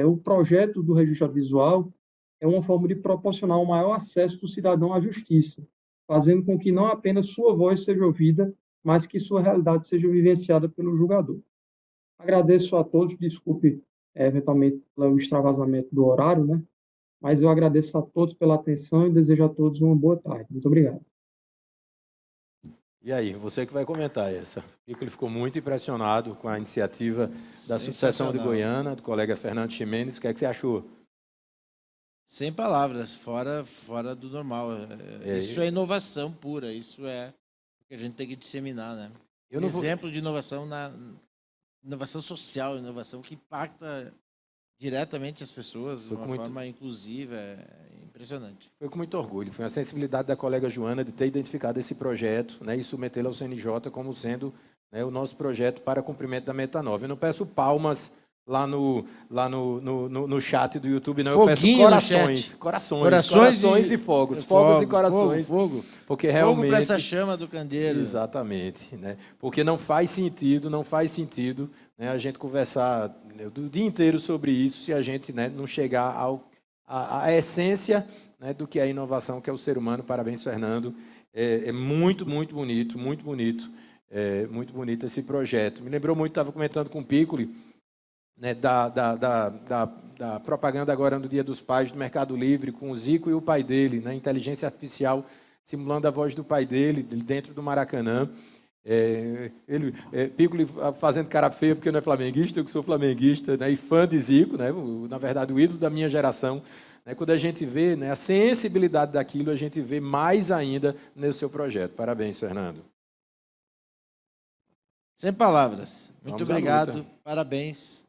o projeto do registro audiovisual é uma forma de proporcionar um maior acesso do cidadão à justiça, fazendo com que não apenas sua voz seja ouvida, mas que sua realidade seja vivenciada pelo julgador. Agradeço a todos, desculpe, eventualmente, pelo extravasamento do horário, né? Mas eu agradeço a todos pela atenção e desejo a todos uma boa tarde. Muito obrigado. E aí, você que vai comentar essa. Ele ficou muito impressionado com a iniciativa da Subseção de Goiânia, do colega Fernando Ximenes. O que é que você achou? Sem palavras, fora do normal. Isso é inovação pura, isso é o que a gente tem que disseminar, né? Exemplo de inovação inovação social, inovação que impacta diretamente as pessoas de uma forma inclusiva, é impressionante. Foi com muito orgulho, foi a sensibilidade da colega Joana de ter identificado esse projeto, né, e submetê-lo ao CNJ como sendo, né, o nosso projeto para cumprimento da Meta Nova. Eu não peço palmas lá no chat do YouTube, não. Foguinho, eu peço corações e fogos. Fogos e corações. Fogo. Porque realmente... Fogo para essa chama do candeeiro. Exatamente. Né? Porque não faz sentido, né, a gente conversar o dia inteiro sobre isso se a gente, né, não chegar à essência, né, do que é a inovação, que é o ser humano. Parabéns, Fernando. É muito, muito bonito, muito bonito. Muito bonito esse projeto. Me lembrou muito, estava comentando com o Piccoli, né, da propaganda agora no Dia dos Pais do Mercado Livre, com o Zico e o pai dele, né, inteligência artificial simulando a voz do pai dele dentro do Maracanã. Piccoli fazendo cara feia porque não é flamenguista, eu que sou flamenguista, né, e fã de Zico, né, na verdade o ídolo da minha geração. Né, quando a gente vê, né, a sensibilidade daquilo, a gente vê mais ainda nesse seu projeto. Parabéns, Fernando. Sem palavras. Muito Vamos à obrigado. luta. Parabéns.